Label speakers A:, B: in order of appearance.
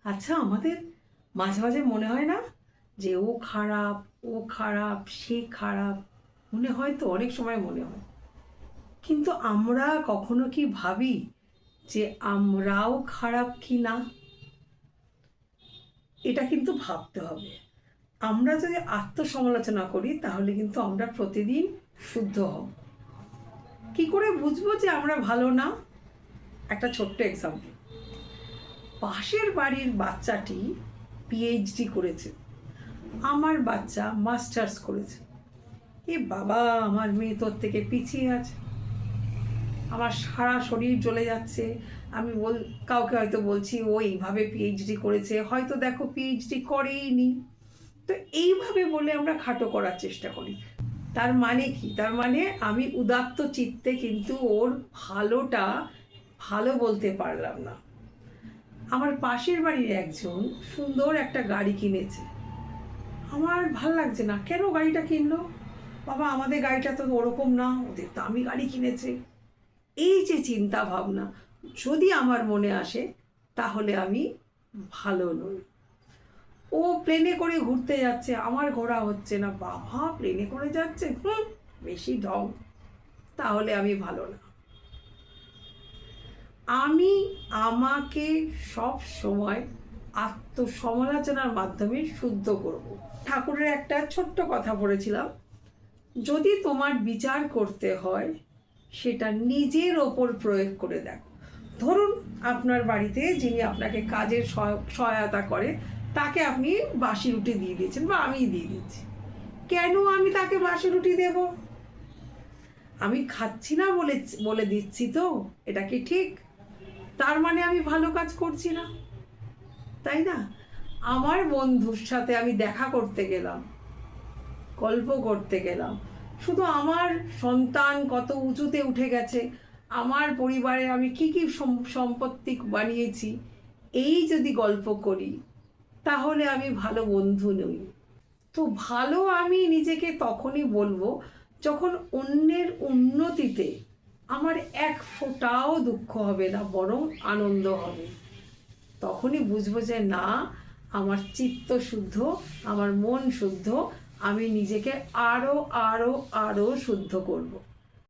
A: আচ্ছা, আমাদের মাঝে মাঝে মনে হয় না যে ও খারাপ, ও খারাপ, সে খারাপ? মনে হয় তো, অনেক সময় মনে হয়। কিন্তু আমরা কখনো কি ভাবি যে আমরাও খারাপ কি না? এটা কিন্তু ভাবতে হবে। আমরা যদি আত্মসমালোচনা করি তাহলে কিন্তু আমরা প্রতিদিন শুদ্ধ হব। কি করে বুঝবো যে আমরা ভালো না? একটা ছোট্ট এক্সাম্পল। পাশের বাড়ির বাচ্চাটি পিএইচডি করেছে, আমার বাচ্চা মাস্টার্স করেছে। এ বাবা, আমার মেয়ে তোর থেকে পিছিয়ে আছে, আমার সারা শরীর জ্বলে যাচ্ছে। আমি কাউকে হয়তো বলছি ও এইভাবে পিএইচডি করেছে, হয়তো দেখো পিএইচডি করেইনি। তো এইভাবে বলে আমরা খাটো করার চেষ্টা করি। তার মানে কি? তার মানে আমি উদাত্ত চিত্তে কিন্তু ওর ভালোটা ভালো বলতে পারলাম না। আমার পাশের বাড়ির একজন সুন্দর একটা গাড়ি কিনেছে, আমার ভাল লাগছে না। কেন গাড়িটা কিনলো? বাবা, আমাদের গাড়িটা তো ওরকম না, ওদের দামি গাড়ি কিনেছে। এই যে চিন্তা ভাবনা যদি আমার মনে আসে, তাহলে আমি ভালো নই। ও প্লেনে করে ঘুরতে যাচ্ছে, আমার ঘোরা হচ্ছে না। বাবা, প্লেনে করে যাচ্ছে, বেশি ঢং, তাহলে আমি ভালো না। আমি আমাকে সব সময় আত্মসমালোচনার মাধ্যমে শুদ্ধ করব। ঠাকুরের একটা ছোট্ট কথা পড়েছিলাম, যদি তোমার বিচার করতে হয় সেটা নিজের ওপর প্রয়োগ করে দেখো। ধরুন, আপনার বাড়িতে যিনি আপনাকে কাজের সহায়তা করে, তাকে আপনি বাসি রুটি দিয়ে দিয়েছেন বা আমি দিয়ে দিচ্ছি। কেন আমি তাকে বাসি রুটি দেব? আমি খাচ্ছি না বলে বলে দিচ্ছি তো, এটা কি ঠিক? তার মানে আমি ভালো কাজ করছি না, তাই না? আমার বন্ধুর সাথে আমি দেখা করতে গেলাম, গল্প করতে গেলাম, শুধু আমার সন্তান কত উঁচুতে উঠে গেছে, আমার পরিবারে আমি কি কি সম্পত্তি বানিয়েছি, এই যদি গল্প করি, তাহলে আমি ভালো বন্ধু নই। তো ভালো আমি নিজেকে তখনই বলবো যখন অন্যের উন্নতিতে আমার এক ফোঁটাও দুঃখ হবে না, বরং আনন্দ হবে। তখনই বুঝবো যে না, আমার চিত্ত শুদ্ধ, আমার মন শুদ্ধ, আমি নিজেকে আরো আরো আরো শুদ্ধ করব।